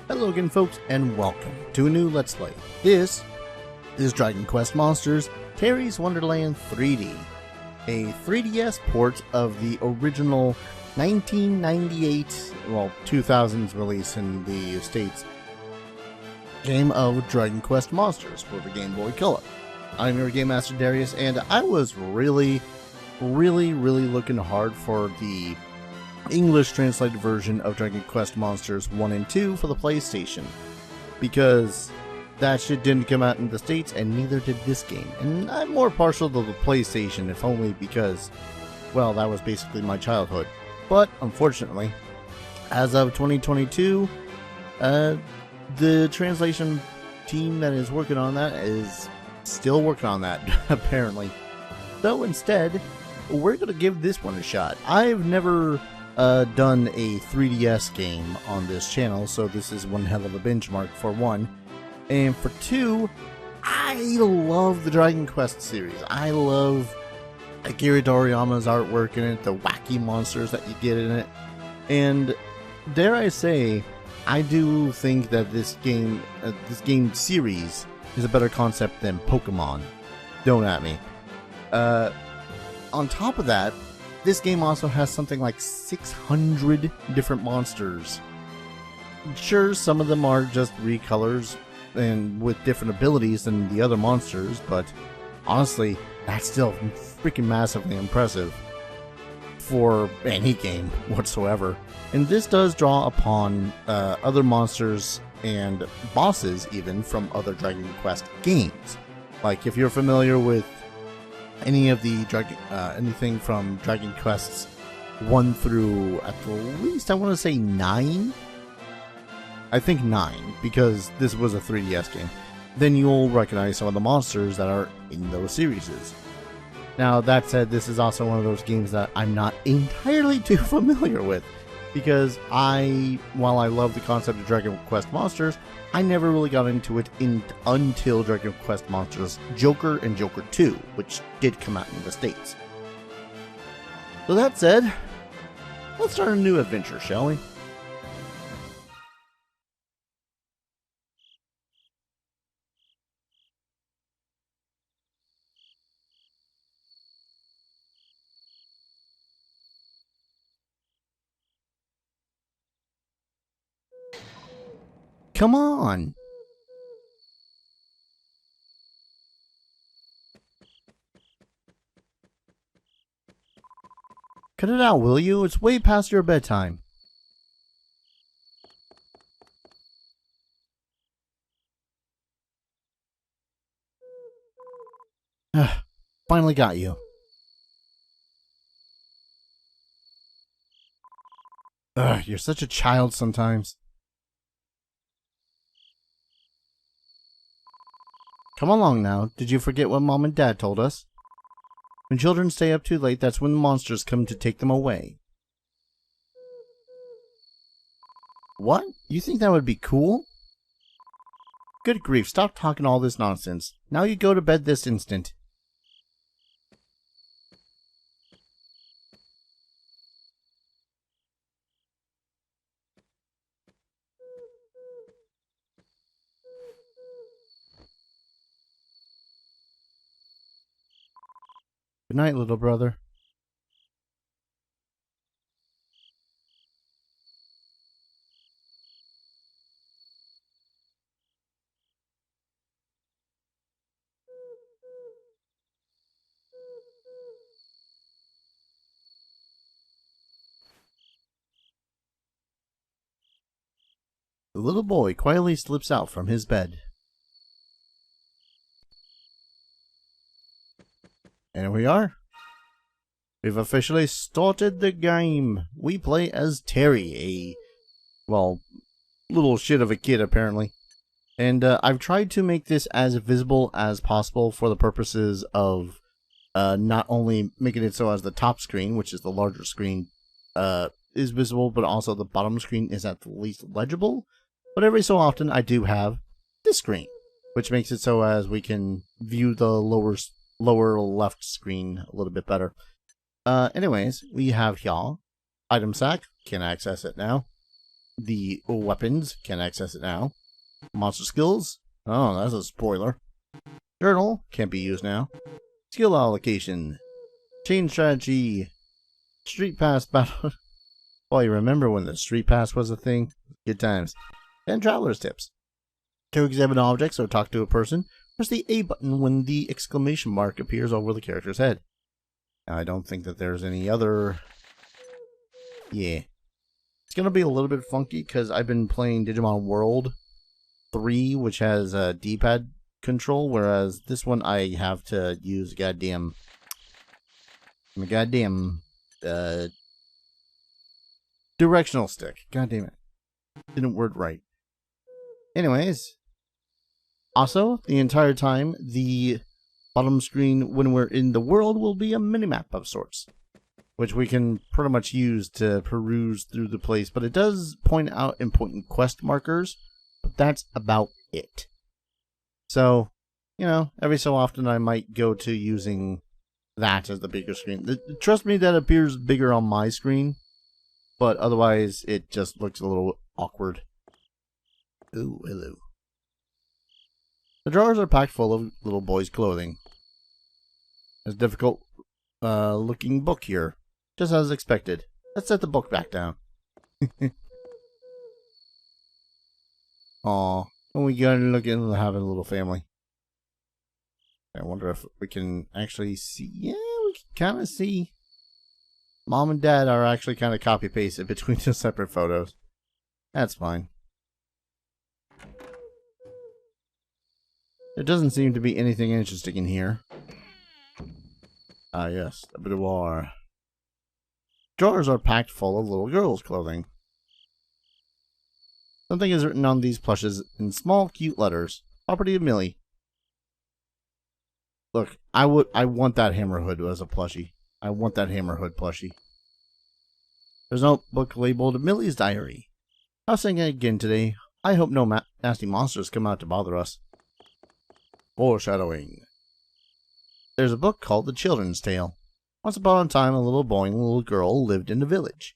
Hello again, folks, and welcome to a new Let's Play. This is Dragon Quest Monsters Terry's Wonderland 3D, a 3DS port of the original 1998, well, 2000s release in the States game of Dragon Quest Monsters for the Game Boy Color. I'm your Game Master Darius, and I was really looking hard for the English translated version of Dragon Quest Monsters 1 and 2 for the PlayStation, because that shit didn't come out in the States, and neither did this game. And I'm more partial to the PlayStation, if only because, well, that was basically my childhood. But unfortunately, as of 2022, the translation team that is working on that is still working on that, apparently. So instead, we're going to give this one a shot. I've never done a 3DS game on this channel, so this is one hell of a benchmark for one. And for two, I love the Dragon Quest series. I love Akira Toriyama's artwork in it, the wacky monsters that you get in it, and dare I say, I do think that this game series is a better concept than Pokemon. Don't at me. On top of that, this game also has something like 600 different monsters. Sure, some of them are just recolors and with different abilities than the other monsters, but honestly, that's still freaking massively impressive for any game whatsoever. And this does draw upon other monsters and bosses even from other Dragon Quest games. Like if you're familiar with any of the anything from Dragon Quests 1 through at least I want to say 9. I think 9, because this was a 3DS game. Then you'll recognize some of the monsters that are in those series. Now that said, this is also one of those games that I'm not entirely too familiar with, because while I love the concept of Dragon Quest Monsters, I never really got into it until Dragon Quest Monsters Joker and Joker 2, which did come out in the States. So that said, let's start a new adventure, shall we? Come on! Cut it out, will you? It's way past your bedtime. Finally got you. You're such a child sometimes. Come along now. Did you forget what Mom and Dad told us? When children stay up too late, that's when the monsters come to take them away. What? You think that would be cool? Good grief, stop talking all this nonsense. Now you go to bed this instant. Good night, little brother. The little boy quietly slips out from his bed. And here we are. We've officially started the game. We play as Terry, a, well, little shit of a kid apparently. And I've tried to make this as visible as possible for the purposes of not only making it so as the top screen, which is the larger screen, is visible, but also the bottom screen is at the least legible. But every so often I do have this screen, which makes it so as we can view the lower lower left screen a little bit better. Anyways, we have here item sack, can access it now. The weapons, can access it now. Monster skills, oh, that's a spoiler. Journal, can't be used now. Skill allocation, chain strategy, street pass battle. Boy, you remember when the street pass was a thing? Good times. And traveler's tips. To examine objects or talk to a person, press the A button when the exclamation mark appears over the character's head. Now, I don't think that there's any other... Yeah. It's going to be a little bit funky because I've been playing Digimon World 3, which has a D-pad control, whereas this one I have to use goddamn directional stick. God damn it. Didn't word right. Anyways, also, the entire time, the bottom screen when we're in the world will be a minimap of sorts, which we can pretty much use to peruse through the place, but it does point out important quest markers, but that's about it. So, you know, every so often I might go to using that as the bigger screen. Trust me, that appears bigger on my screen, but otherwise it just looks a little awkward. Ooh, hello. The drawers are packed full of little boys' clothing. There's a difficult looking book here, just as expected. Let's set the book back down. Aw, when we gotta look into having a little family. I wonder if we can actually see. Yeah, we can kind of see. Mom and Dad are actually kind of copy pasted between the separate photos. That's fine. There doesn't seem to be anything interesting in here. Ah, yes, the boudoir. Drawers are packed full of little girls' clothing. Something is written on these plushes in small, cute letters. Property of Millie. Look, I want that hammer hood as a plushie. I want that hammer hood plushie. There's no book labeled Millie's Diary. I was saying again today, I hope no nasty monsters come out to bother us. Foreshadowing. There's a book called The Children's Tale. Once upon a time, a little boy and a little girl lived in a village.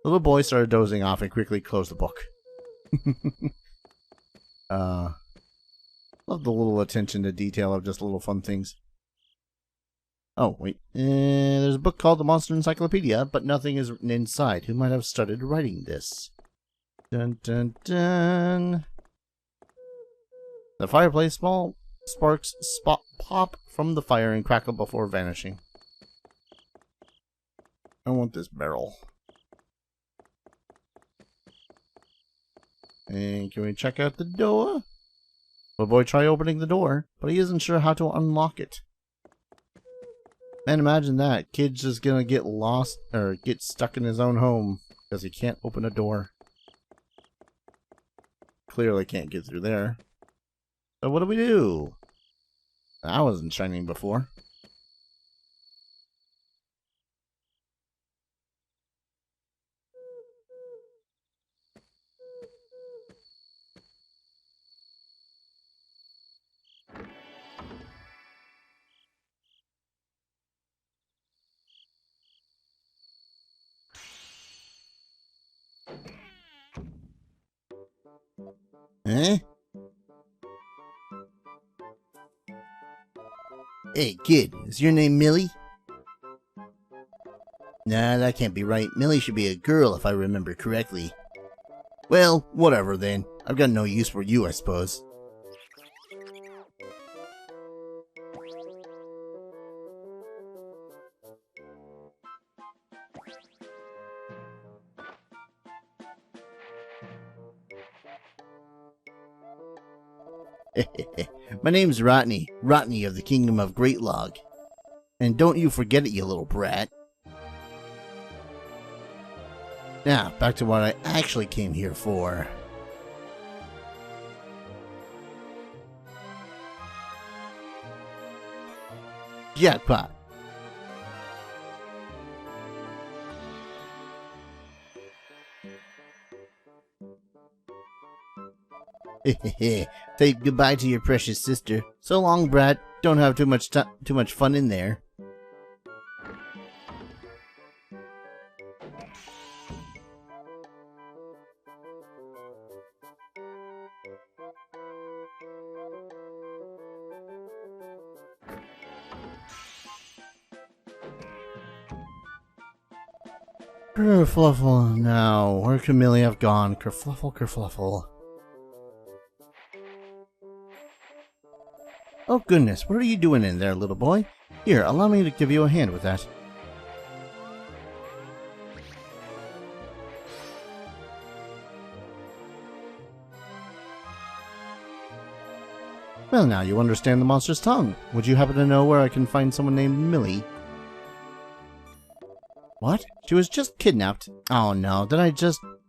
The little boy started dozing off and quickly closed the book. Love the little attention to detail of just little fun things. Oh, wait. There's a book called The Monster Encyclopedia, but nothing is written inside. Who might have started writing this? Dun dun dun. The fireplace, small sparks pop from the fire and crackle before vanishing. I want this barrel. And can we check out the door? The boy tried opening the door, but he isn't sure how to unlock it. Man, imagine that. Kid's just gonna get lost or get stuck in his own home because he can't open a door. Clearly can't get through there. So what do? I wasn't shining before. Eh? Hey, kid, is your name Millie? Nah, that can't be right. Millie should be a girl if I remember correctly. Well, whatever then. I've got no use for you, I suppose. My name's Rodney. Rodney of the Kingdom of Great Log. And don't you forget it, you little brat. Now, back to what I actually came here for. Jackpot. Say goodbye to your precious sister. So long, brat. don't have too much fun in there. Kerfluffle now. Where could Millie have gone? Kerfluffle, kerfluffle. Oh goodness, what are you doing in there, little boy? Here, allow me to give you a hand with that. Well now, you understand the monster's tongue. Would you happen to know where I can find someone named Millie? What? She was just kidnapped? Oh no, and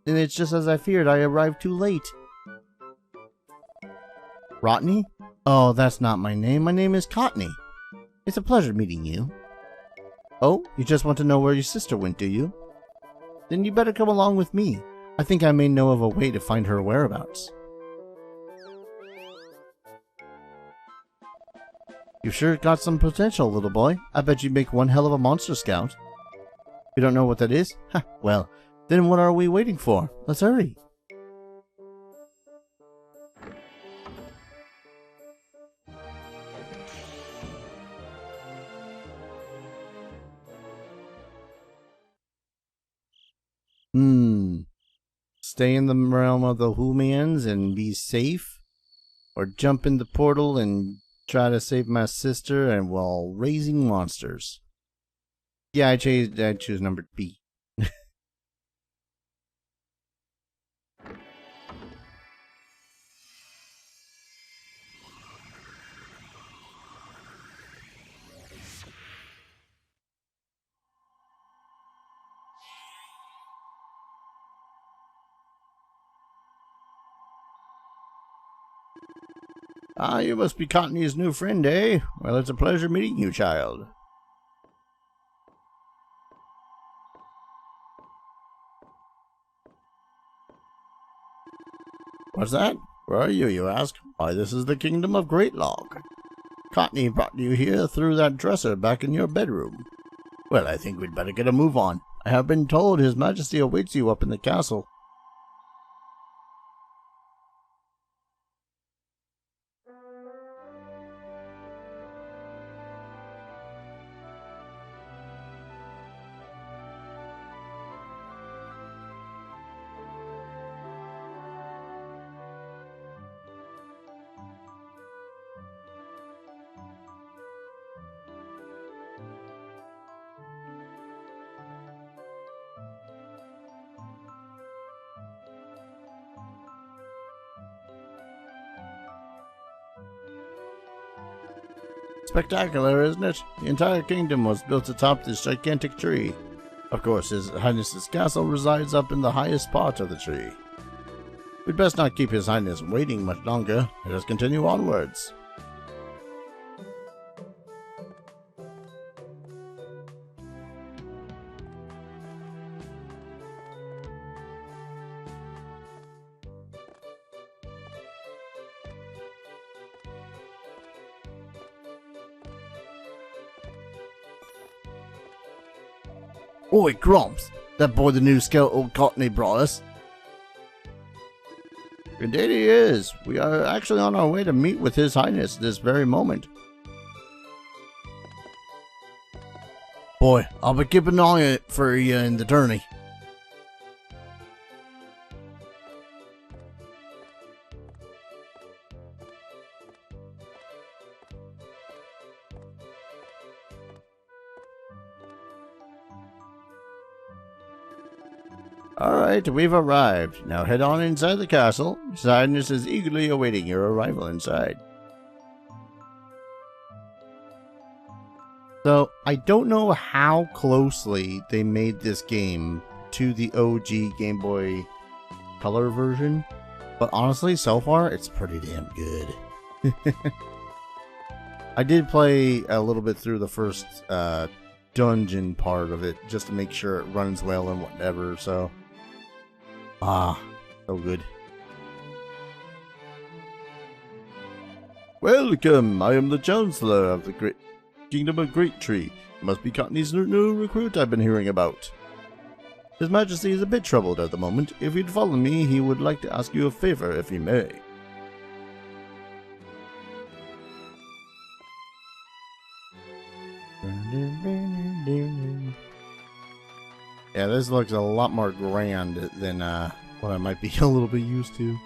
it's just as I feared, I arrived too late. Rodney? Oh, that's not my name. My name is Cottney. It's a pleasure meeting you. Oh, you just want to know where your sister went, do you? Then you better come along with me. I think I may know of a way to find her whereabouts. You sure got some potential, little boy. I bet you'd make one hell of a monster scout. You don't know what that is? Ha, well, then what are we waiting for? Let's hurry. Stay in the realm of the humans and be safe? Or jump in the portal and try to save my sister and while raising monsters? Yeah, I choose number B. Ah, you must be Cottney's new friend, eh? Well, it's a pleasure meeting you, child. What's that? Where are you, you ask? Why, this is the kingdom of Greatlog. Cottney brought you here through that dresser back in your bedroom. Well, I think we'd better get a move on. I have been told His Majesty awaits you up in the castle. Spectacular, isn't it? The entire kingdom was built atop this gigantic tree. Of course, His Highness's castle resides up in the highest part of the tree. We'd best not keep His Highness waiting much longer. Let us continue onwards. Oi, Grumps! That boy the new scout old Cottney brought us. Indeed he is. We are actually on our way to meet with His Highness this very moment. Boy, I'll be keeping an eye on it for you in the tourney. Alright, we've arrived. Now head on inside the castle. His Highness is eagerly awaiting your arrival inside. So, I don't know how closely they made this game to the OG Game Boy Color version, but honestly, so far, it's pretty damn good. I did play a little bit through the first dungeon part of it, just to make sure it runs well and whatever, so... Ah, so good. Welcome! I am the Chancellor of the Great Kingdom of Great Tree. You must be Cottony's new recruit I've been hearing about. His Majesty is a bit troubled at the moment. If you'd follow me, he would like to ask you a favor, if he may. Yeah, this looks a lot more grand than what I might be a little bit used to.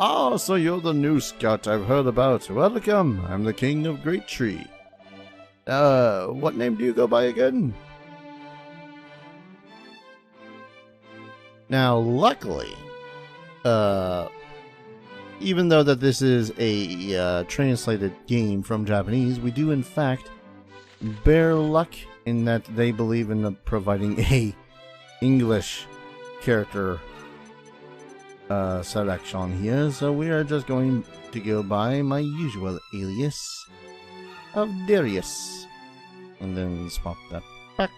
Oh, so you're the new scout I've heard about. Welcome, I'm the King of Great Tree. What name do you go by again? Now, luckily, even though that this is a translated game from Japanese, we do in fact bear luck in that they believe in providing a English character selection here, so we are just going to go by my usual alias of Darius, and then swap that back.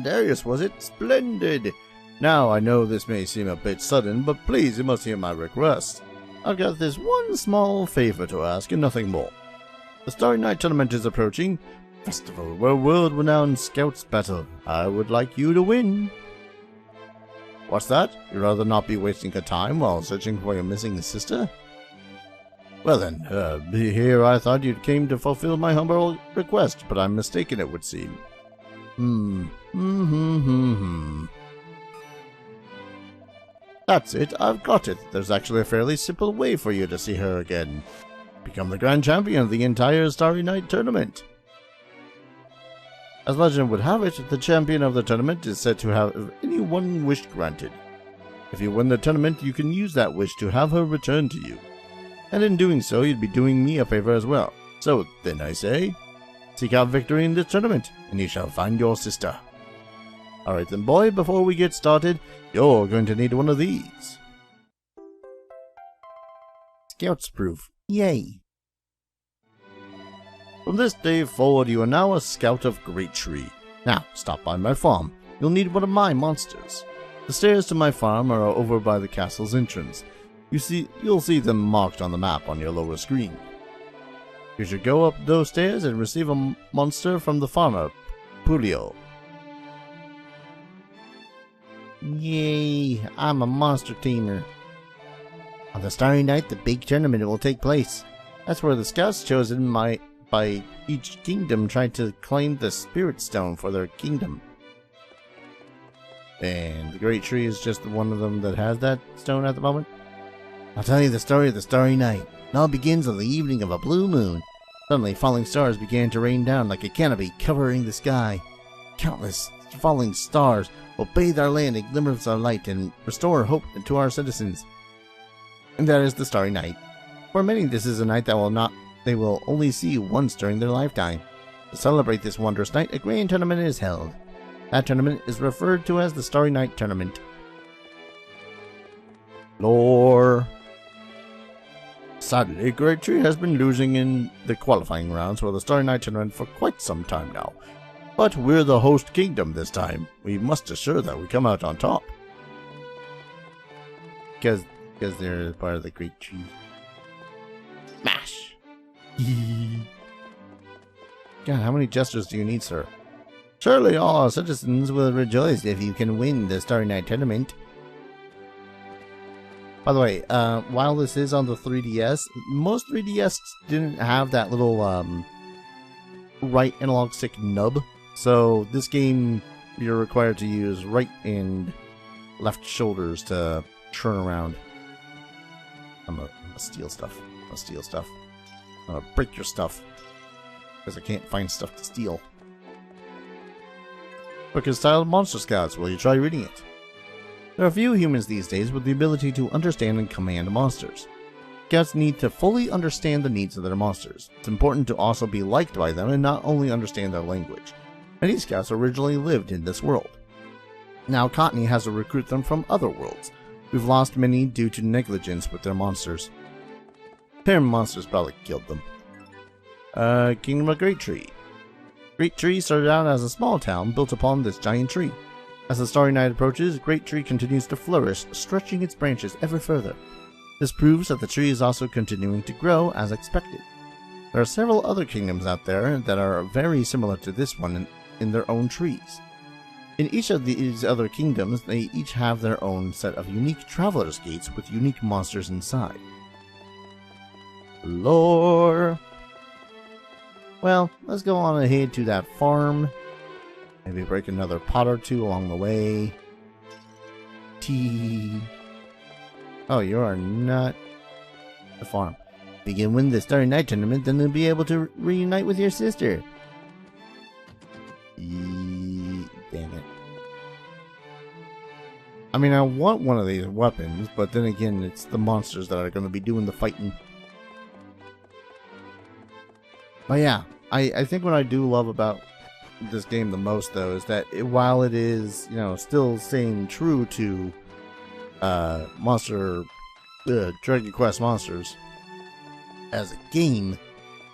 Darius, was it? Splendid! Now, I know this may seem a bit sudden, but please, you must hear my request. I've got this one small favor to ask, and nothing more. The Starry Night Tournament is approaching, festival where world-renowned scouts battle. I would like you to win. What's that? You'd rather not be wasting your time while searching for your missing sister? Well then, here I thought you came to fulfill my humble request, but I'm mistaken, it would seem. That's it, I've got it. There's actually a fairly simple way for you to see her again. Become the grand champion of the entire Starry Night tournament. As legend would have it, the champion of the tournament is said to have any one wish granted. If you win the tournament, you can use that wish to have her returned to you. And in doing so, you'd be doing me a favor as well. So then I say, seek out victory in this tournament, and you shall find your sister. Alright then boy, before we get started, you're going to need one of these. Scouts proof. Yay! From this day forward, you are now a scout of Great Tree. Now, stop by my farm. You'll need one of my monsters. The stairs to my farm are over by the castle's entrance. You'll see them marked on the map on your lower screen. You should go up those stairs and receive a monster from the farmer, Pulio. Yay, I'm a monster tamer. On the Starry Night, the big tournament will take place. That's where the scouts chosen by each kingdom tried to claim the Spirit Stone for their kingdom. And the Great Tree is just one of them that has that stone at the moment. I'll tell you the story of the Starry Night. It all begins on the evening of a blue moon. Suddenly, falling stars began to rain down like a canopy covering the sky. Countless falling stars will bathe our land in glimmers of light and restore hope to our citizens. And that is the Starry Night. For many, this is a night that they will only see once during their lifetime. To celebrate this wondrous night, a grand tournament is held. That tournament is referred to as the Starry Night Tournament. Lore. Sadly, Great Tree has been losing in the qualifying rounds for the Starry Night Tournament for quite some time now. But we're the host kingdom this time. We must assure that we come out on top. Because they're part of the Great Tree. Smash! God, how many gestures do you need, sir? Surely all our citizens will rejoice if you can win the Starry Night Tournament. By the way, while this is on the 3DS, most 3DS didn't have that little right analog stick nub. So this game, you're required to use right and left shoulders to turn around. I'm gonna steal stuff. I'm gonna break your stuff. Because I can't find stuff to steal. Book is titled Monster Scouts. Will you try reading it? There are few humans these days with the ability to understand and command monsters. Scouts need to fully understand the needs of their monsters. It's important to also be liked by them and not only understand their language. Many scouts originally lived in this world. Now Cottony has to recruit them from other worlds. We've lost many due to negligence with their monsters. Their monsters probably killed them. Kingdom of Great Tree. Great Tree started out as a small town built upon this giant tree. As the starry night approaches, Great Tree continues to flourish, stretching its branches ever further. This proves that the tree is also continuing to grow as expected. There are several other kingdoms out there that are very similar to this one in their own trees. In each of these other kingdoms, they each have their own set of unique traveler's gates with unique monsters inside. Lore! Well, let's go on ahead to that farm. Maybe break another pot or two along the way. Tea. Oh, you are not the farm. If you can win the Starry Night tournament, then you'll be able to reunite with your sister. Dang it. I mean, I want one of these weapons, but then again, it's the monsters that are going to be doing the fighting. But yeah, I think what I do love about this game the most, though, is that while it is, still staying true to Dragon Quest Monsters as a game,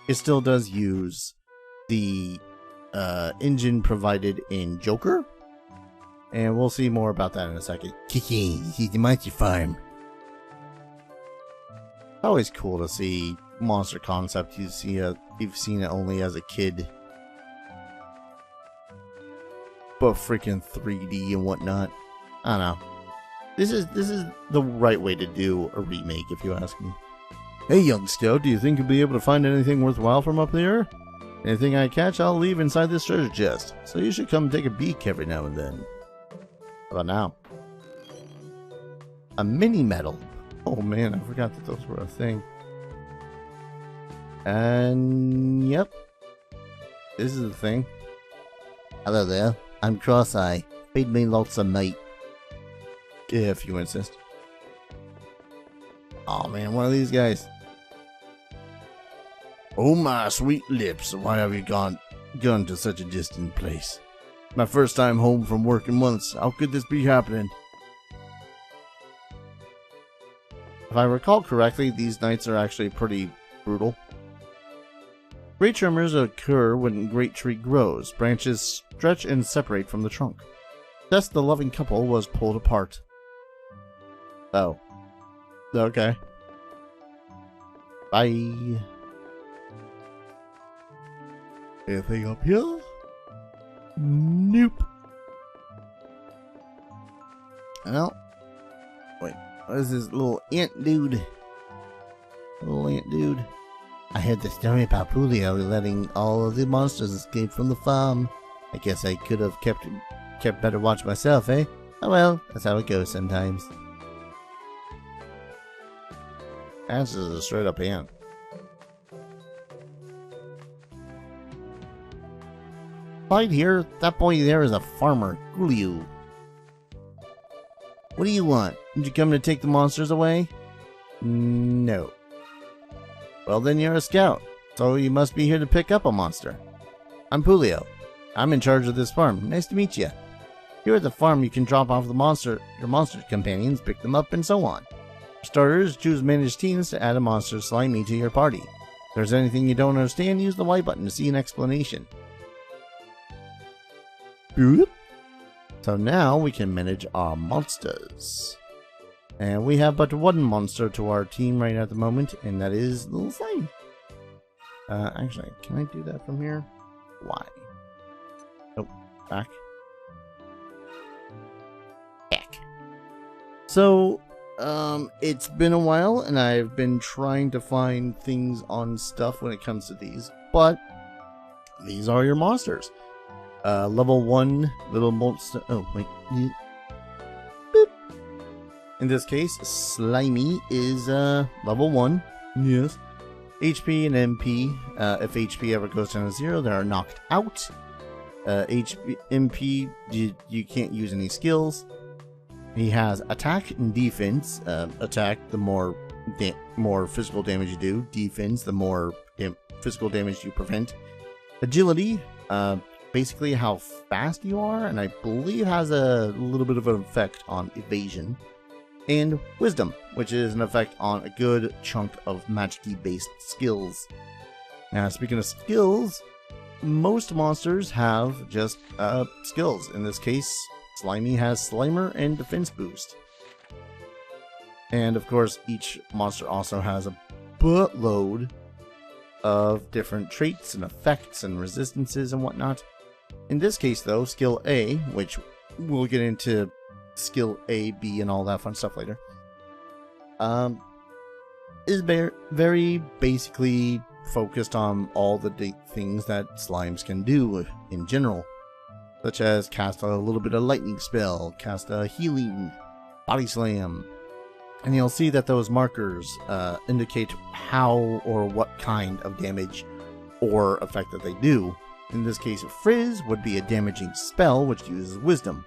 it still does use the engine provided in Joker, and we'll see more about that in a second. Kiki, he's the monster farm. Always cool to see monster concept you've seen it only as a kid, but freaking 3D and whatnot. I don't know. This is the right way to do a remake, if you ask me. Hey, young scout, do you think you'll be able to find anything worthwhile from up there? Anything I catch, I'll leave inside this treasure chest, so you should come take a peek every now and then. How about now? A mini medal. Oh man, I forgot that those were a thing. And yep, this is the thing. Hello there, I'm Cross-Eye. Feed me lots of meat, if you insist. Oh man, one of these guys. Oh my sweet lips, why have you gone to such a distant place? My first time home from work in months. How could this be happening? If I recall correctly, these nights are actually pretty brutal. Great tremors occur when Great Tree grows. Branches stretch and separate from the trunk. Thus, the loving couple was pulled apart. Oh. Okay. Bye. Anything up here? Nope. Well, wait. What is this little ant dude? Little ant dude. I heard the story about Julio letting all of the monsters escape from the farm. I guess I could have kept better watch myself, eh? Oh well, that's how it goes sometimes. That's just a straight up ant. Right here, that boy there is a farmer, Julio. What do you want? Did you come to take the monsters away? No. Well then you're a scout, so you must be here to pick up a monster. I'm Julio. I'm in charge of this farm. Nice to meet you. Here at the farm you can drop off your monster companions, pick them up, and so on. For starters, choose manage teams to add a monster slimy to your party. If there's anything you don't understand, use the Y button to see an explanation. Boop. So now we can manage our monsters. And we have but one monster to our team right at the moment, and that is Little Slime. Actually, can I do that from here? Why? Oh, back. Heck. So, it's been a while, and I've been trying to find things on stuff when it comes to these, but these are your monsters. Level 1 little monster. Oh, wait. Boop. In this case, Slimy is level 1. Yes. HP and MP. If HP ever goes down to 0, they are knocked out. MP, you can't use any skills. He has attack and defense. Attack, the more physical damage you do. Defense, the more physical damage you prevent. Agility, basically how fast you are, and I believe has a little bit of an effect on evasion. and Wisdom, which is an effect on a good chunk of magic-y based skills. Now, speaking of skills, most monsters have just skills. In this case, Slimy has Slimer and Defense Boost. And of course, each monster also has a buttload of different traits and effects and resistances and whatnot. In this case, though, skill A, which we'll get into skill A, B, and all that fun stuff later, is very basically focused on all the things that slimes can do in general, such as cast a little bit of lightning spell, cast a healing, body slam, and you'll see that those markers indicate how or what kind of damage or effect that they do. In this case, Frizz would be a damaging spell which uses Wisdom.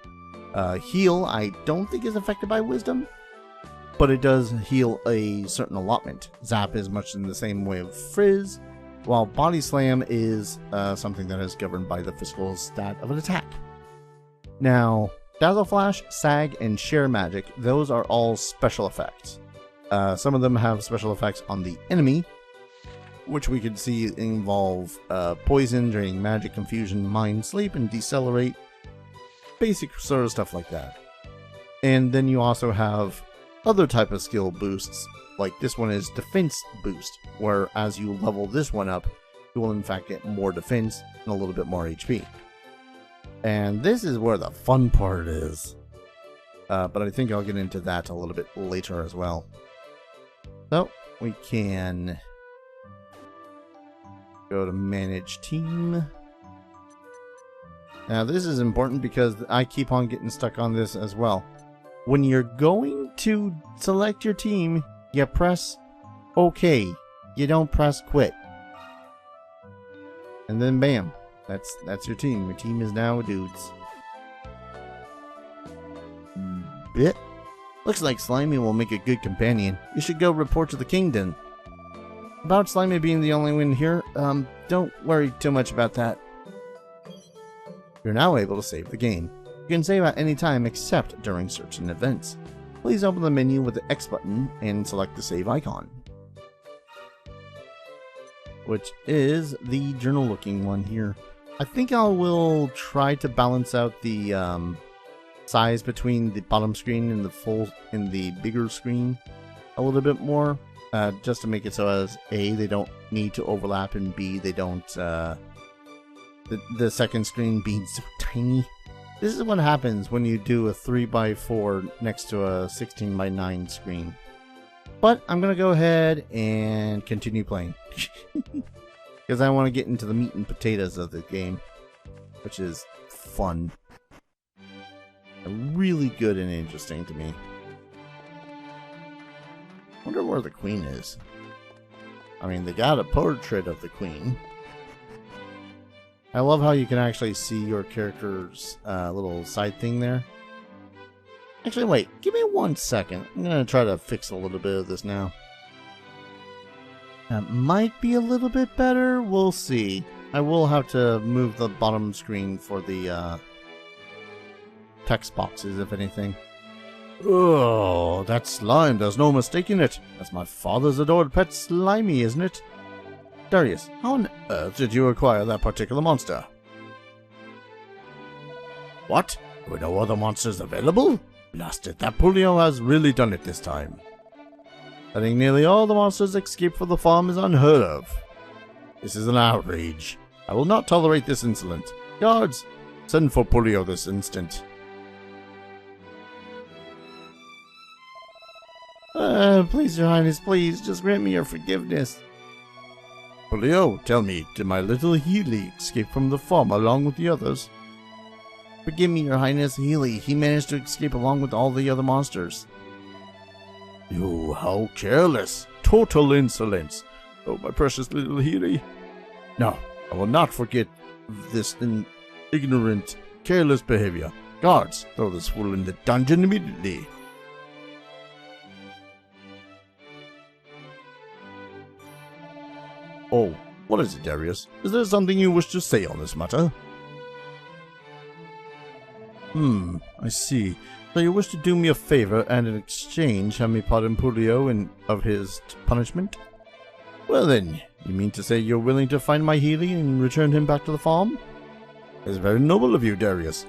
Heal, I don't think is affected by Wisdom, but it does heal a certain allotment. Zap is much in the same way of Frizz, while Body Slam is something that is governed by the physical stat of an attack. Now, Dazzle Flash, Sag, and Share Magic, those are all special effects. Some of them have special effects on the enemy, which we could see involve Poison, Draining Magic, Confusion, Mind, Sleep, and Decelerate. Basic sort of stuff like that. And then you also have other type of skill boosts, like this one is Defense Boost, where as you level this one up, you will in fact get more defense and a little bit more HP. And this is where the fun part is. But I think I'll get into that a little bit later as well. So, we can go to Manage Team. Now this is important because I keep on getting stuck on this as well. When you're going to select your team, you press OK. You don't press quit. And then bam, that's your team. Your team is now dudes. Bit. Looks like Slimy will make a good companion. You should go report to the king then. About Slimy being the only one here, don't worry too much about that. You're now able to save the game. You can save at any time except during certain events. Please open the menu with the X button and select the save icon, which is the journal looking one here. I think I will try to balance out the size between the bottom screen and the bigger screen a little bit more, just to make it so as A, they don't need to overlap, and B, they don't the second screen being so tiny. This is what happens when you do a 3x4 next to a 16x9 screen. But I'm gonna go ahead and continue playing because I want to get into the meat and potatoes of the game, which is fun, really good and interesting to me. Wonder where the queen is. I mean, they got a portrait of the queen. I love how you can actually see your character's little side thing there. Actually, wait. Give me 1 second. I'm going to try to fix a little bit of this now. That might be a little bit better. We'll see. I will have to move the bottom screen for the text boxes, if anything. Oh, that slime. There's no mistaking it. That's my father's adored pet Slimy, isn't it? Darius, how on earth did you acquire that particular monster? What? There were no other monsters available? Blast it, that Pulio has really done it this time. Letting nearly all the monsters escape from the farm is unheard of. This is an outrage. I will not tolerate this insolence. Guards, send for Pulio this instant. Please, Your Highness, please, just grant me your forgiveness. Pulio, tell me, did my little Hilly escape from the farm along with the others? Forgive me, Your Highness, Hilly. He managed to escape along with all the other monsters. You, how careless! Total insolence! Oh, my precious little Hilly. No, I will not forget this ignorant, careless behavior. Guards, throw this fool in the dungeon immediately. Oh, what is it, Darius? Is there something you wish to say on this matter? I see. So you wish to do me a favor and in exchange have me pardon Pulio of his punishment? Well then, you mean to say you're willing to find my Hilly and return him back to the farm? It's very noble of you, Darius.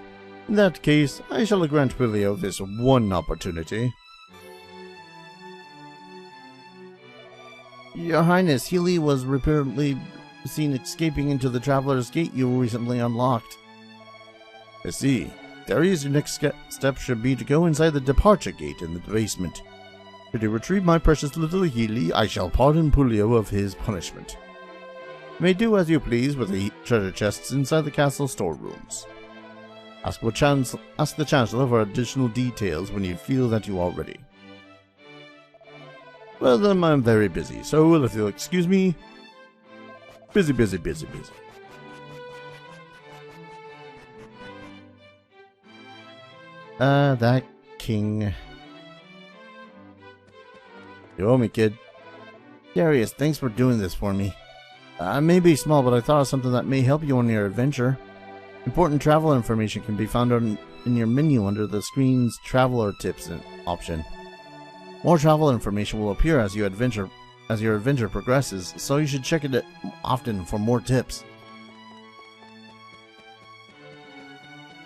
In that case, I shall grant Pulio this one opportunity. Your Highness, Hilly was reportedly seen escaping into the Traveler's Gate you recently unlocked. I see. Darius, your next step should be to go inside the departure gate in the basement. Should you retrieve my precious little Hilly, I shall pardon Pulio of his punishment. You may do as you please with the treasure chests inside the castle storerooms. Ask the Chancellor for additional details when you feel that you are ready. Well then, I'm very busy, so if you'll excuse me... Busy. That king. You owe me, kid. Darius, thanks for doing this for me. I may be small, but I thought of something that may help you on your adventure. Important travel information can be found in your menu under the screen's Traveler Tips option. More travel information will appear as your adventure progresses, so you should check it often for more tips.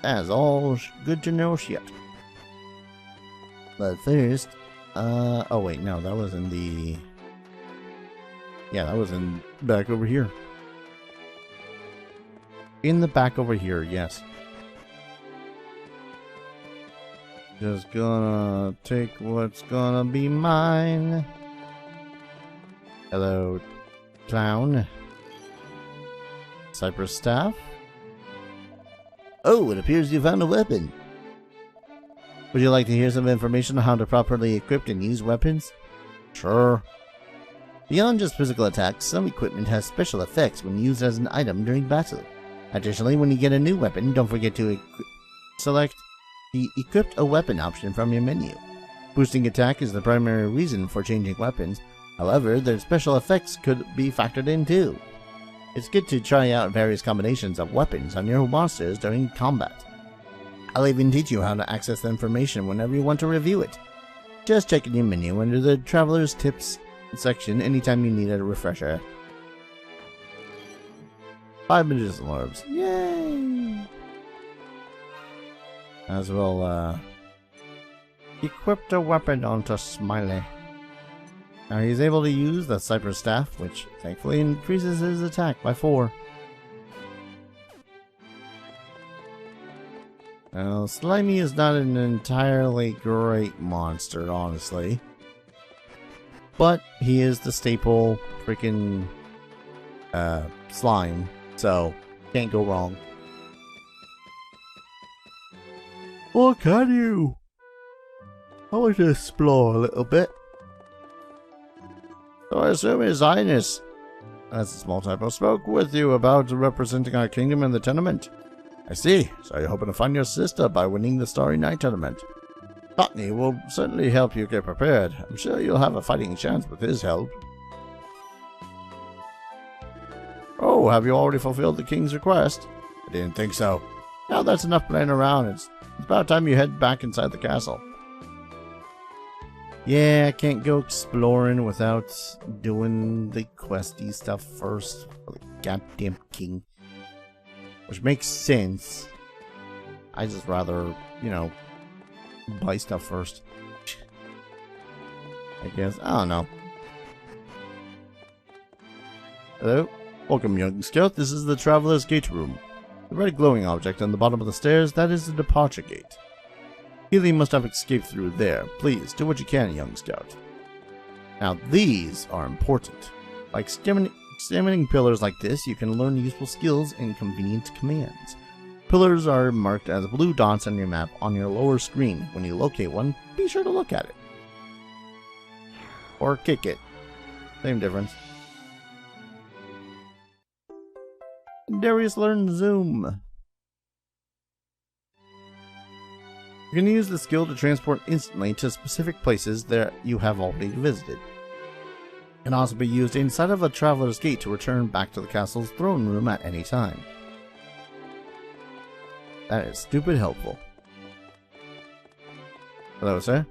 That's all good to know shit. But first, oh wait, no, that was in the... Yeah, that was in back over here. In the back over here, yes. Just gonna take what's gonna be mine. Hello, clown. Cypress staff. Oh, it appears you found a weapon. Would you like to hear some information on how to properly equip and use weapons? Sure. Beyond just physical attacks, some equipment has special effects when used as an item during battle. Additionally, when you get a new weapon, don't forget to select the Equipped a Weapon option from your menu. Boosting attack is the primary reason for changing weapons. However, their special effects could be factored in too. It's good to try out various combinations of weapons on your monsters during combat. I'll even teach you how to access the information whenever you want to review it. Just check in your menu under the Traveler's Tips section anytime you need a refresher. 5 medicinal orbs. Yay! As well, equipped a weapon onto Smiley. Now he's able to use the Cypress Staff, which thankfully increases his attack by 4. Now, Slimy is not an entirely great monster, honestly. But he is the staple freaking slime, so can't go wrong. Or can you? I want to explore a little bit. So I assume His Highness, that's a small typo, spoke with you about representing our kingdom in the tournament. I see. So you're hoping to find your sister by winning the Starry Night tournament. Rodney will certainly help you get prepared. I'm sure you'll have a fighting chance with his help. Oh, have you already fulfilled the king's request? I didn't think so. Now that's enough playing around. It's about time you head back inside the castle. Yeah, I can't go exploring without doing the questy stuff first for the goddamn king. Which makes sense. I just rather, you know, buy stuff first. I guess. I don't know. Hello? Welcome, young scout. This is the Traveler's Gate room. The red glowing object on the bottom of the stairs, that is the departure gate. Hilly must have escaped through there. Please, do what you can, young scout. Now, these are important. By examining pillars like this, you can learn useful skills and convenient commands. Pillars are marked as blue dots on your map on your lower screen. When you locate one, be sure to look at it. Or kick it. Same difference. Darius learned Zoom. You can use the skill to transport instantly to specific places that you have already visited. It can also be used inside of a Traveler's Gate to return back to the castle's throne room at any time. That is stupid helpful. Hello, sir.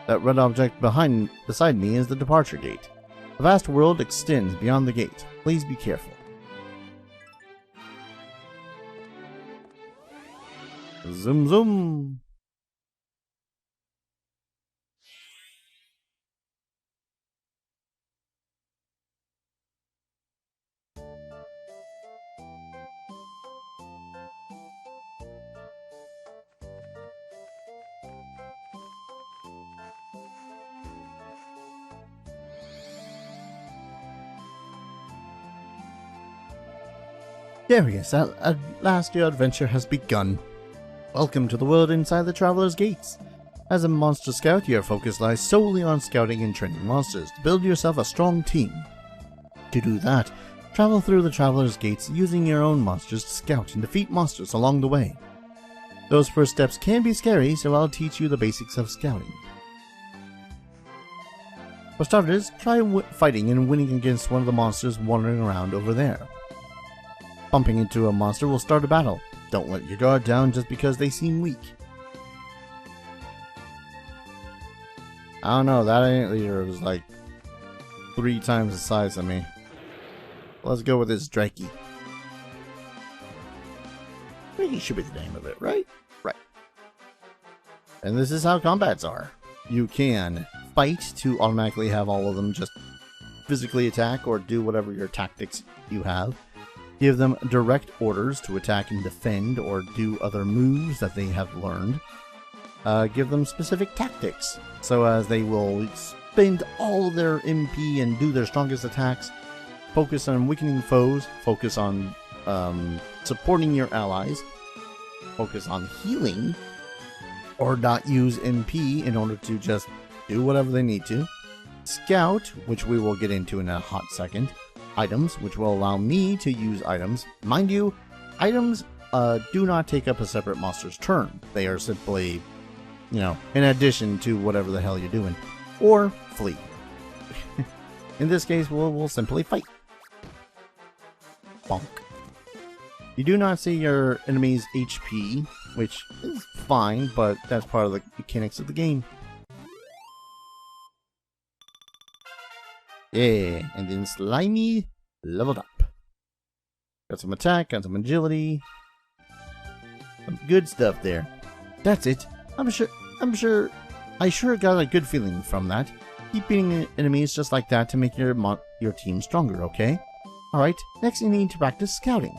That red object beside me is the departure gate. The vast world extends beyond the gate. Please be careful. Zoom zoom. Darius, at last your adventure has begun. Welcome to the world inside the Traveler's Gates. As a monster scout, your focus lies solely on scouting and training monsters to build yourself a strong team. To do that, travel through the Traveler's Gates using your own monsters to scout and defeat monsters along the way. Those first steps can be scary, so I'll teach you the basics of scouting. For starters, try fighting and winning against one of the monsters wandering around over there. Bumping into a monster will start a battle. Don't let your guard down just because they seem weak. I don't know, that ant leader was like 3 times the size of me. Let's go with this Draki. Draki should be the name of it, right? Right. And this is how combats are. You can fight to automatically have all of them just physically attack or do whatever your tactics you have. Give them direct orders to attack and defend or do other moves that they have learned. Give them specific tactics, so as they will spend all their MP and do their strongest attacks. Focus on weakening foes, focus on supporting your allies, focus on healing, or not use MP in order to just do whatever they need to. Scout, which we will get into in a hot second. Items, which will allow me to use items. Mind you, items do not take up a separate monster's turn. They are simply, you know, in addition to whatever the hell you're doing. Or flee. In this case, we'll simply fight. Bonk. You do not see your enemy's HP, which is fine, but that's part of the mechanics of the game. Yeah, and then Slimy leveled up. Got some attack, got some agility. Some good stuff there. That's it. I sure got a good feeling from that. Keep beating enemies just like that to make your team stronger, okay? Alright, next you need to practice scouting.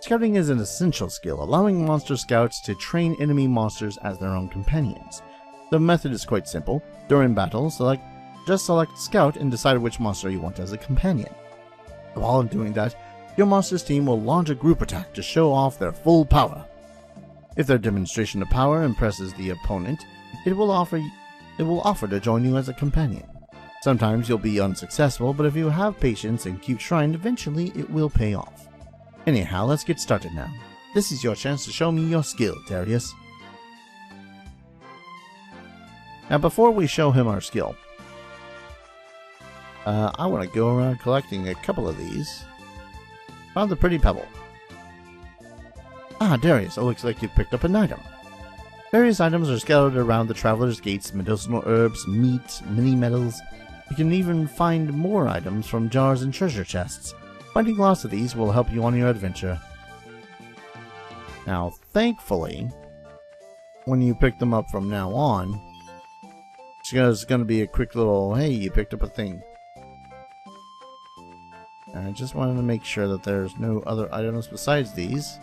Scouting is an essential skill, allowing monster scouts to train enemy monsters as their own companions. The method is quite simple. During battle, just select Scout and decide which monster you want as a companion. While doing that, your monster's team will launch a group attack to show off their full power. If their demonstration of power impresses the opponent, it will offer to join you as a companion. Sometimes you'll be unsuccessful, but if you have patience and keep trying, eventually it will pay off. Anyhow, let's get started now. This is your chance to show me your skill, Darius. Now before we show him our skill, I want to go around collecting a couple of these. Found the pretty pebble. Ah, Darius, it looks like you picked up an item. Various items are scattered around the Traveler's Gates, medicinal herbs, meat, mini metals. You can even find more items from jars and treasure chests. Finding lots of these will help you on your adventure. Now, thankfully, when you pick them up from now on, it's going to be a quick little, hey, you picked up a thing. I just wanted to make sure that there's no other items besides these.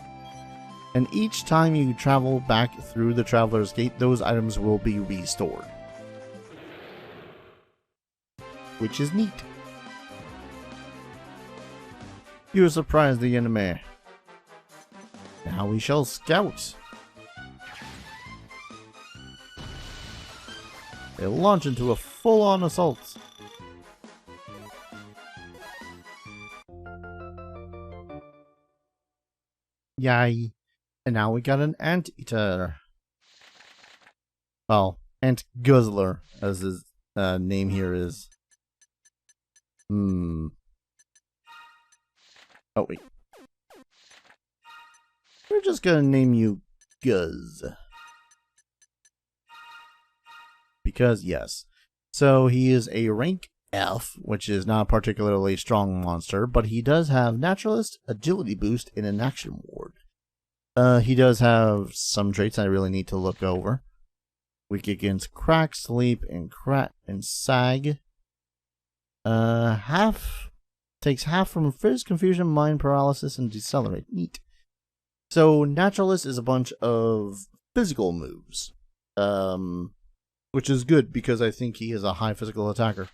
And each time you travel back through the Traveler's Gate, those items will be restored. Which is neat. You surprised the enemy. Now we shall scout. They launch into a full-on assault. Yay. And now we got an anteater. Well, ant guzzler, as his name here is. Oh, wait. We're just gonna name you Guzz. because yes. So he is a rank F, which is not a particularly strong monster, but he does have Naturalist, Agility Boost, and an Action Ward. He does have some traits I really need to look over. Weak against Crack, Sleep, and Sag. Takes half from Frizz, Confusion, Mind Paralysis, and Decelerate. Neat. So Naturalist is a bunch of physical moves, which is good because I think he is a high physical attacker.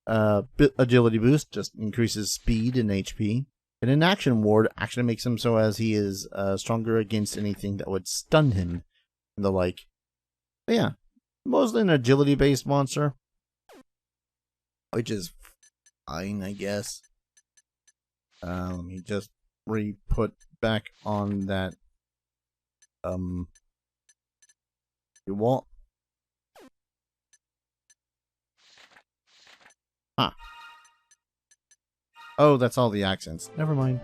Agility Boost just increases speed and HP. And an Action Ward actually makes him so as he is stronger against anything that would stun him and the like. But yeah, mostly an agility-based monster, which is fine, I guess. Let me just re-put back on that. You want? Huh. Oh, that's all the accents. Never mind.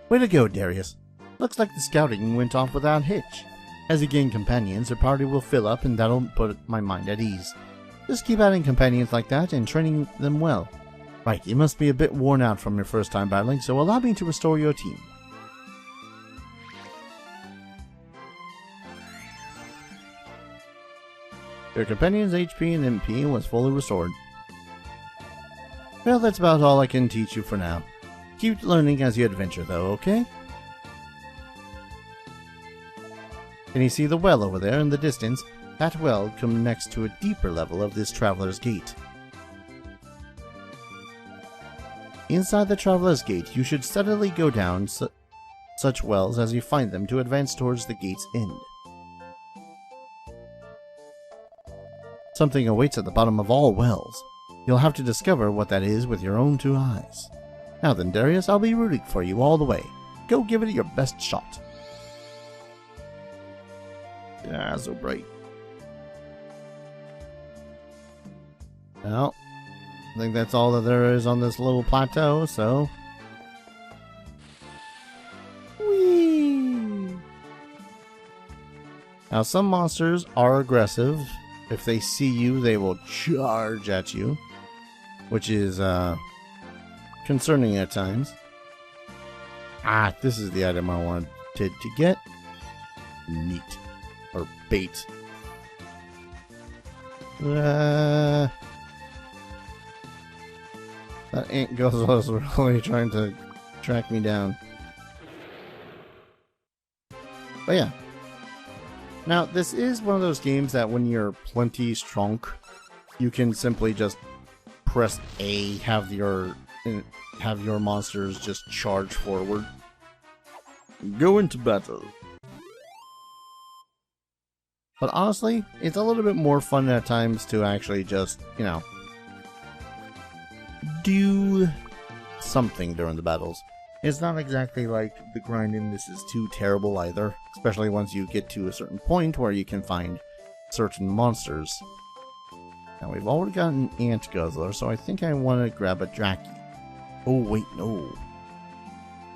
Way to go, Darius. Looks like the scouting went off without hitch. As you gain companions, the party will fill up and that'll put my mind at ease. Just keep adding companions like that and training them well. Right, you must be a bit worn out from your first time battling, so allow me to restore your team. Your companion's HP and MP was fully restored. Well, that's about all I can teach you for now. Keep learning as you adventure, though, okay? Can you see the well over there in the distance? That well connects to a deeper level of this Traveler's Gate. Inside the Traveler's Gate, you should steadily go down such wells as you find them to advance towards the gate's end. Something awaits at the bottom of all wells. You'll have to discover what that is with your own two eyes. Now then, Darius, I'll be rooting for you all the way. Go give it your best shot. Yeah, so bright. Well, I think that's all that there is on this little plateau, so... Whee! Now, some monsters are aggressive. If they see you, they will charge at you, which is concerning at times. Ah, this is the item I wanted to get. Neat. Or bait. That ant ghost was really trying to track me down. But yeah. Now, this is one of those games that when you're plenty strong, you can simply just press A, have your monsters just charge forward. Go into battle. But honestly, it's a little bit more fun at times to actually just, you know, do something during the battles. It's not exactly like the grinding this is too terrible either, especially once you get to a certain point where you can find certain monsters. Now we've already got an ant guzzler, so I think I want to grab a Draki. Oh wait, no.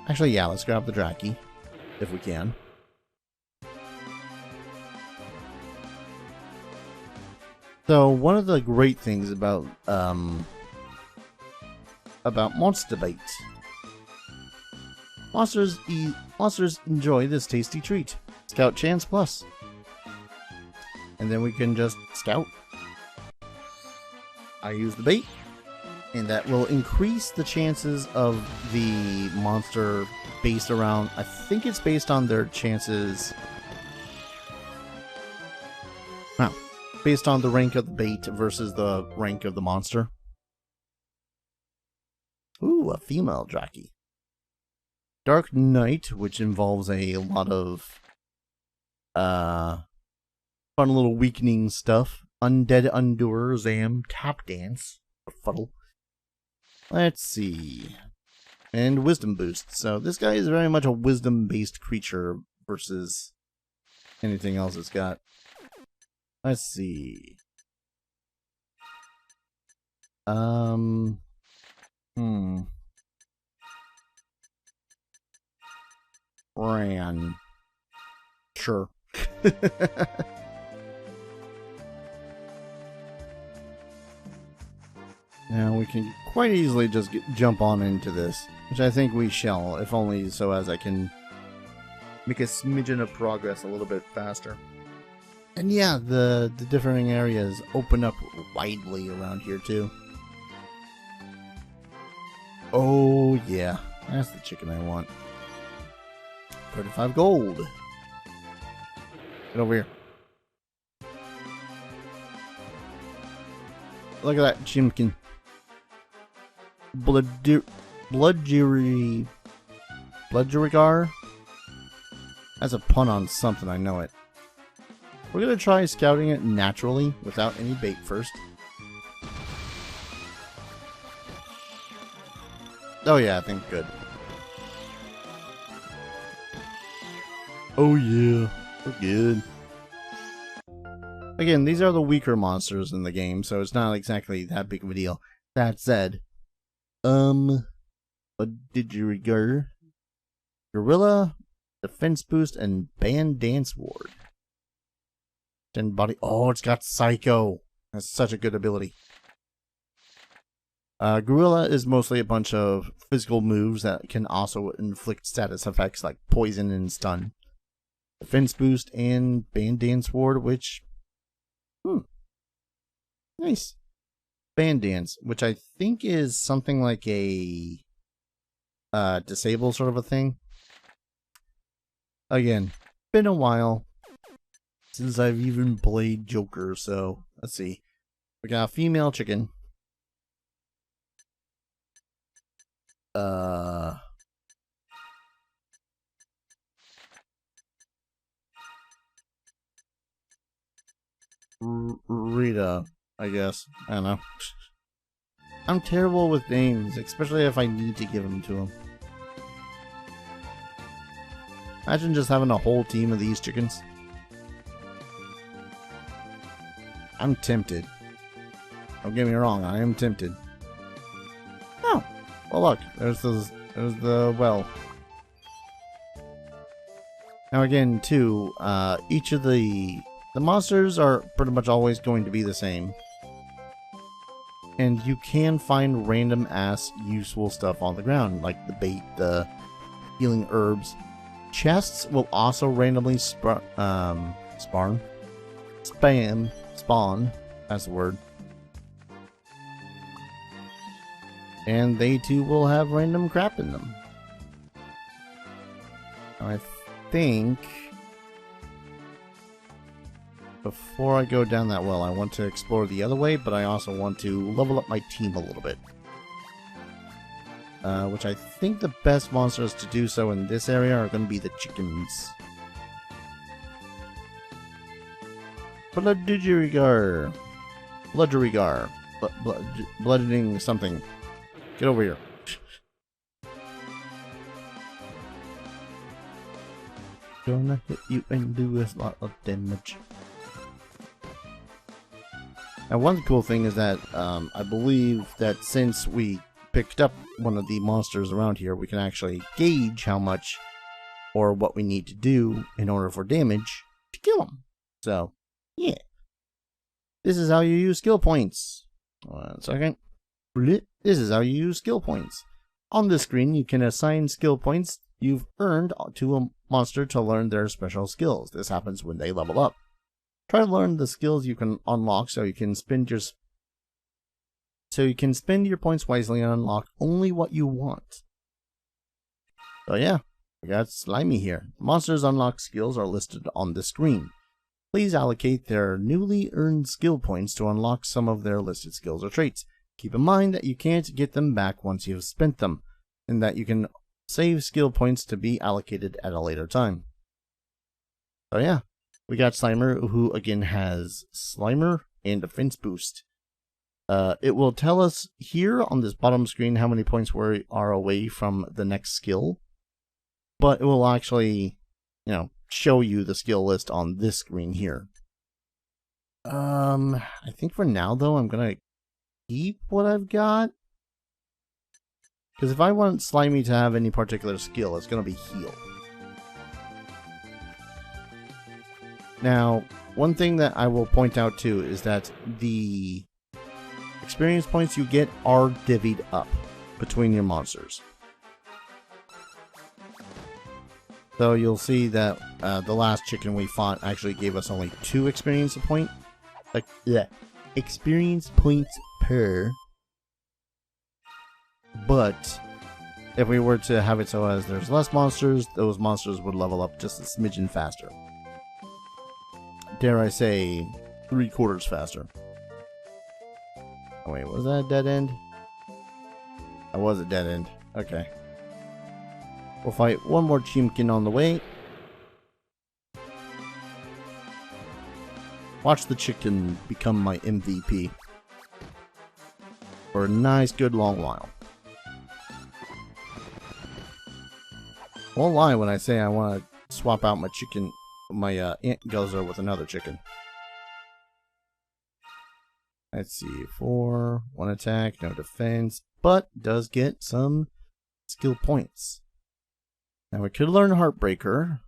Actually, yeah, let's grab the Draki, if we can. So one of the great things about Monster Bait, monsters enjoy this tasty treat. Scout Chance Plus, and then we can just scout. I use the bait, and that will increase the chances of the monster based around. I think it's based on their chances. Wow. Based on the rank of the bait versus the rank of the monster. Ooh, a female Draki. Dark Knight, which involves a lot of fun little weakening stuff. Undead Undoer, Zam, Tap Dance, Fuddle. Let's see. And Wisdom Boost. So this guy is very much a wisdom-based creature versus anything else it's got. Let's see. Ran. Sure. Now we can quite easily just jump on into this, which I think we shall, if only so as I can make a smidgen of progress a little bit faster. And yeah, the differing areas open up widely around here too. Oh yeah, that's the chicken I want. 35 gold. Get over here. Look at that chimkin. Bloodjurigar? That's a pun on something, I know it. We're gonna try scouting it naturally, without any bait first. Oh yeah, I think good. Oh yeah, we're good. Again, these are the weaker monsters in the game, so it's not exactly that big of a deal. That said, what did you regard? Gorilla, Defense Boost, and Band Dance Ward. 10 body. Oh, it's got Psycho. That's such a good ability. Gorilla is mostly a bunch of physical moves that can also inflict status effects like poison and stun. Defense Boost and Band Dance Ward, which... nice. Band Dance, which I think is something like a... disable sort of a thing. Again, been a while since I've even played Joker, so let's see. We got a female chicken. Rita, I guess. I don't know. I'm terrible with names, especially if I need to give them to him. Imagine just having a whole team of these chickens. I'm tempted. Don't get me wrong, I am tempted. Oh, well look, there's the well. Now again, too, each of the monsters are pretty much always going to be the same. And you can find random ass useful stuff on the ground, like the bait, the healing herbs. Chests will also randomly spawn, that's the word. And they too will have random crap in them. I think before I go down that well, I want to explore the other way, but I also want to level up my team a little bit. Which I think the best monsters to do so in this area are going to be the chickens. Bloodjurigar. Bloodening something. Get over here. Gonna hit you and do a lot of damage. Now one cool thing is that I believe that since we picked up one of the monsters around here, we can actually gauge how much or what we need to do in order for damage to kill them. So, yeah. This is how you use skill points. 1 second. This is how you use skill points. On this screen, you can assign skill points you've earned to a monster to learn their special skills. This happens when they level up. Try to learn the skills you can unlock so you can spend your points wisely and unlock only what you want. So yeah, we got Slimy here. Monsters' unlocked skills are listed on the screen. Please allocate their newly earned skill points to unlock some of their listed skills or traits. Keep in mind that you can't get them back once you've spent them, and that you can save skill points to be allocated at a later time. So yeah, we got Slimer, who again has Slimer and Defense Boost. It will tell us here on this bottom screen how many points we are away from the next skill, but it will actually, show you the skill list on this screen here. I think for now though, I'm gonna keep what I've got, because if I want Slimy to have any particular skill, it's gonna be heal. Now, one thing that I will point out too is that the experience points you get are divvied up between your monsters. So you'll see that the last chicken we fought actually gave us only 2 experience points. Like, yeah, experience points per. But if we were to have it so as there's less monsters, those monsters would level up just a smidgen faster. Dare I say, 3/4 faster. Oh, wait, was that a dead end? That was a dead end. Okay. We'll fight one more chimkin on the way. Watch the chicken become my MVP. For a nice, good long while. Won't lie when I say I want to swap out my chicken, my ant guzzler with another chicken. Let's see, 4, 1 attack, no defense, but does get some skill points. Now we could learn Heartbreaker,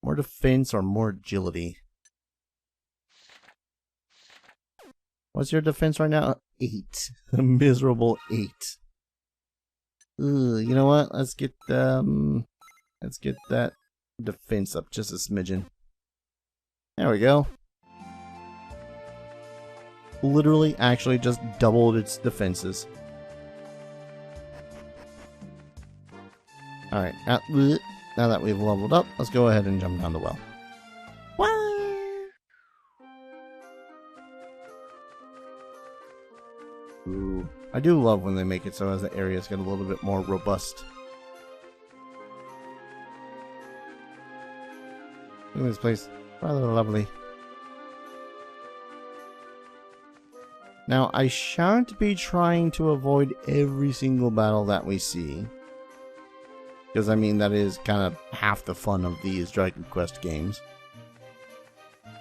more defense or more agility. What's your defense right now? 8. A miserable 8. Ugh, you know what? Let's get that defense up just a smidgen. There we go. Literally, actually just doubled its defenses. Alright, now that we've leveled up, let's go ahead and jump down the well. Ooh, I do love when they make it so as the areas get a little bit more robust. Look at this place, rather lovely. Now, I shan't be trying to avoid every single battle that we see. Because, I mean, that is kind of half the fun of these Dragon Quest games.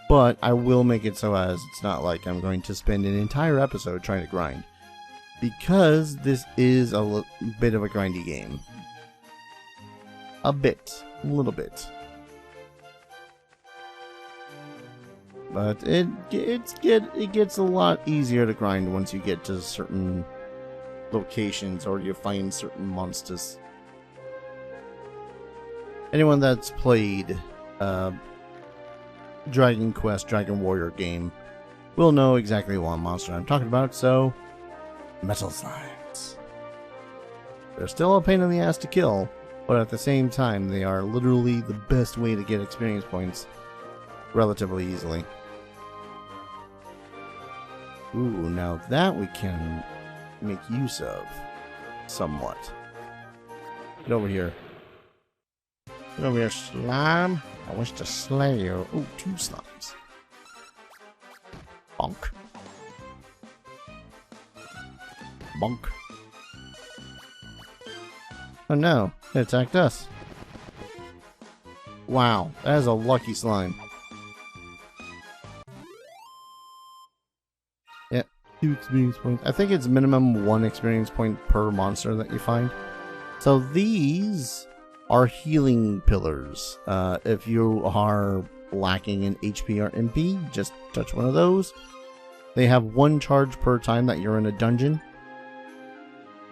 But I will make it so as it's not like I'm going to spend an entire episode trying to grind. Because this is a bit of a grindy game. A little bit. But it gets a lot easier to grind once you get to certain locations or you find certain monsters. Anyone that's played Dragon Quest, Dragon Warrior game will know exactly what monster I'm talking about, so metal slimes. They're still a pain in the ass to kill, but at the same time they are literally the best way to get experience points relatively easily. Ooh, now that we can make use of somewhat. Get over here. Get over here, slime. I wish to slay you. Ooh, 2 slimes. Bonk. Bonk. Oh no, it attacked us. Wow, that is a lucky slime. Yep, 2 experience points. I think it's minimum 1 experience point per monster that you find. So these are healing pillars. If you are lacking in HP or MP, just touch one of those. They have 1 charge per time that you're in a dungeon.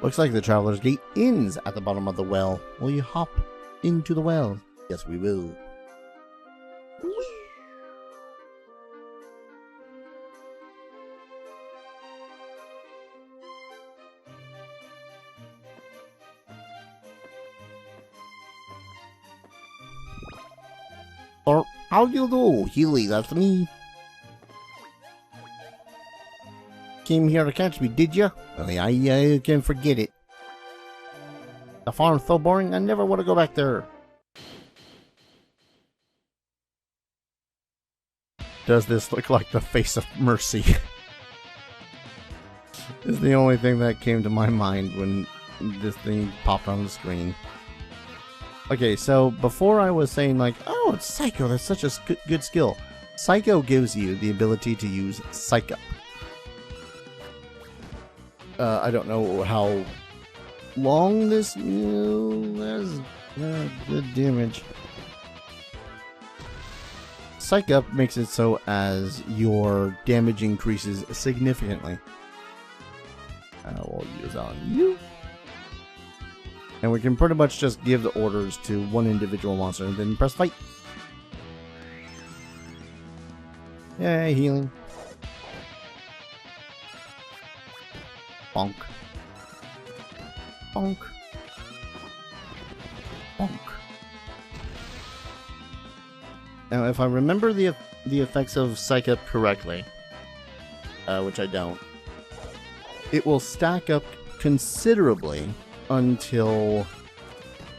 Looks like the Traveler's Gate ends at the bottom of the well. Will you hop into the well? Yes, we will. Or how do you do, Hilly? That's me. Came here to catch me, did you? Well, I can forget it. The farm's so boring, I never want to go back there. Does this look like the face of mercy? Is the only thing that came to my mind when this thing popped on the screen. Okay, so before I was saying like, oh, it's Psycho, that's such a good skill. Psycho gives you the ability to use Psych Up. I don't know how long this... That's good damage. Psych Up makes it so as your damage increases significantly. focus on you. And we can pretty much just give the orders to one individual monster and then press fight. Yay, healing. Bonk. Bonk. Bonk. Now, if I remember the effects of Psych Up correctly, which I don't, it will stack up considerably until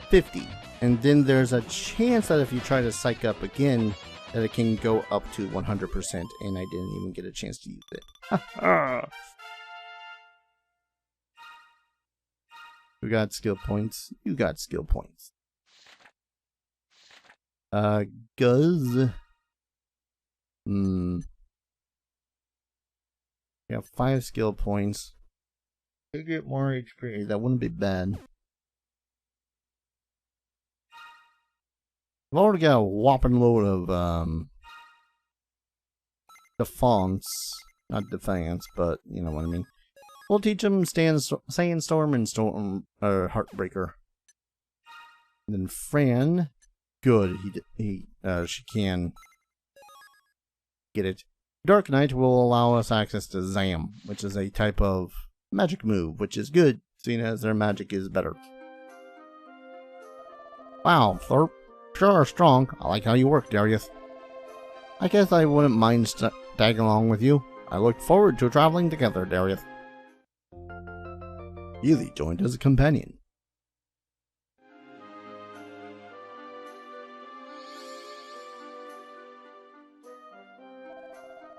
50. And then there's a chance that if you try to Psych Up again, that it can go up to 100%, and I didn't even get a chance to use it. We got skill points. You got skill points. Guzz. We have 5 skill points. Could get more HP. That wouldn't be bad. I've already got a whopping load of defense, not defense, but you know what I mean. We'll teach him Sandstorm and Storm Heartbreaker. And then Fran, good. She can get it. Dark Knight will allow us access to Zam, which is a type of magic move, which is good, seeing as their magic is better. Wow, Thorpe. Sure, strong. I like how you work, Darius. I guess I wouldn't mind tagging along with you. I look forward to traveling together, Darius. Hilly joined as a companion.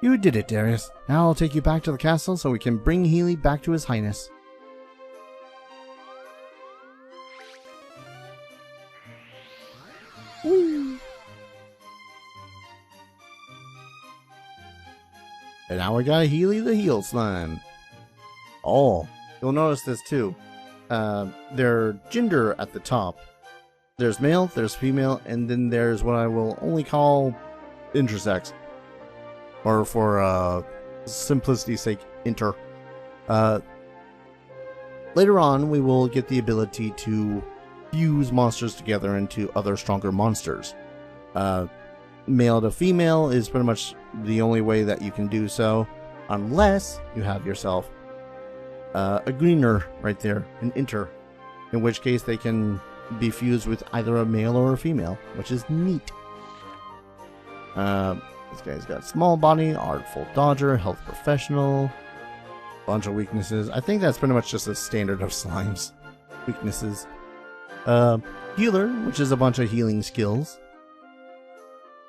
You did it, Darius. Now I'll take you back to the castle so we can bring Hilly back to his highness. Woo. And now we got Hilly the Heel Slime. Oh, you'll notice this too. Their gender at the top. There's male, there's female, and then there's what I will only call intersex. Or for simplicity's sake, inter. Later on, we will get the ability to fuse monsters together into other stronger monsters. Male to female is pretty much the only way that you can do so, unless you have yourself a greener right there, an inter, in which case they can be fused with either a male or a female, which is neat. This guy's got small body, artful dodger, health professional, bunch of weaknesses. I think that's pretty much just a standard of slimes. Weaknesses. Healer, which is a bunch of healing skills.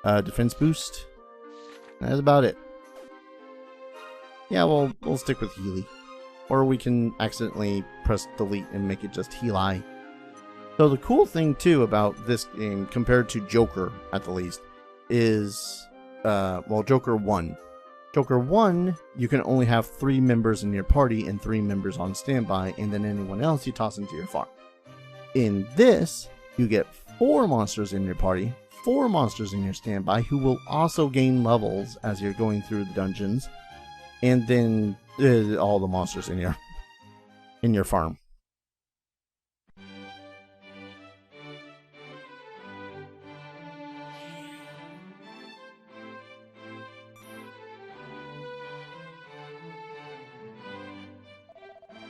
Defense boost. That's about it. Yeah, we'll stick with Hilly. Or we can accidentally press delete and make it just Heal-I. So the cool thing too about this game, compared to Joker at the least, is Joker 1. Joker 1, you can only have 3 members in your party and 3 members on standby, and then anyone else you toss into your farm. In this, you get 4 monsters in your party, 4 monsters in your standby, who will also gain levels as you're going through the dungeons, and then all the monsters in your farm.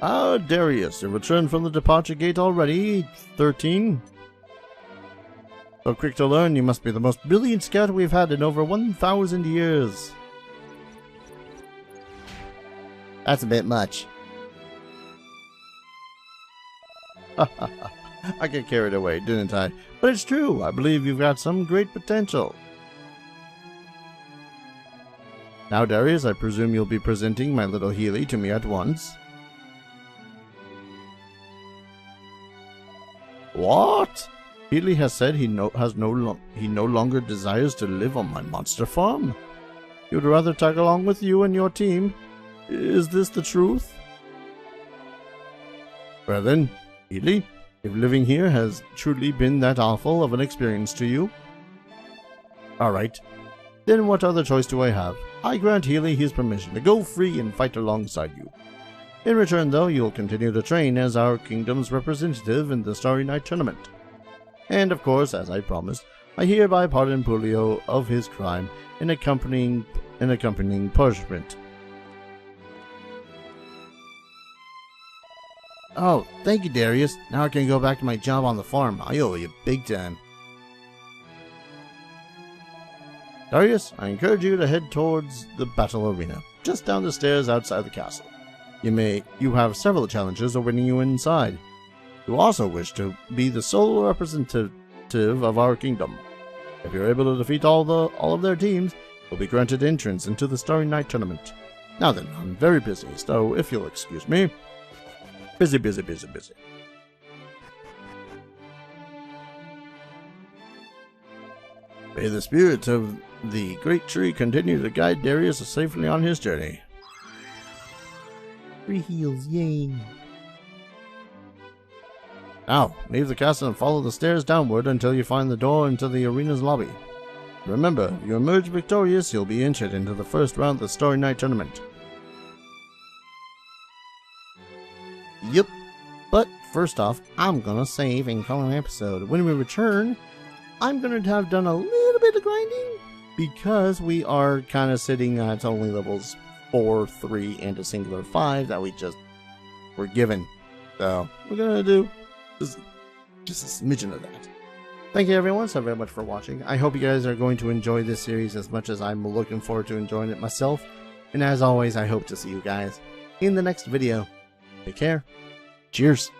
Ah, Darius, you returned from the departure gate already, 13. So quick to learn, you must be the most brilliant scout we've had in over 1,000 years. That's a bit much. I get carried away, didn't I? But it's true, I believe you've got some great potential. Now, Darius, I presume you'll be presenting my little Hilly to me at once. What? Hilly has said he no longer desires to live on my monster farm. He would rather tag along with you and your team. Is this the truth? Well then, Hilly, if living here has truly been that awful of an experience to you. Alright, then what other choice do I have? I grant Hilly his permission to go free and fight alongside you. In return, though, you'll continue to train as our kingdom's representative in the Starry Night Tournament. And of course, as I promised, I hereby pardon Pulio of his crime and accompanying punishment. Oh, thank you, Darius. Now I can go back to my job on the farm. I owe you big time. Darius, I encourage you to head towards the battle arena, just down the stairs outside the castle. You have several challenges awaiting you inside. You also wish to be the sole representative of our kingdom. If you're able to defeat all of their teams, you'll be granted entrance into the Starry Night Tournament. Now then, I'm very busy, so if you'll excuse me. Busy. May the spirit of the great tree continue to guide Darius safely on his journey. 3 heals, yay! Now, leave the castle and follow the stairs downward until you find the door into the arena's lobby. Remember, if you emerge victorious, you'll be entered into the first round of the Starry Night Tournament. Yep. But first off, I'm gonna save and call an episode. When we return, I'm gonna have done a little bit of grinding because we are kind of sitting at only levels 4, 3, and a singular 5 that we just were given. So we're gonna do just a smidgen of that. Thank you everyone so very much for watching. I hope you guys are going to enjoy this series as much as I'm looking forward to enjoying it myself. And as always, I hope to see you guys in the next video. Take care. Cheers.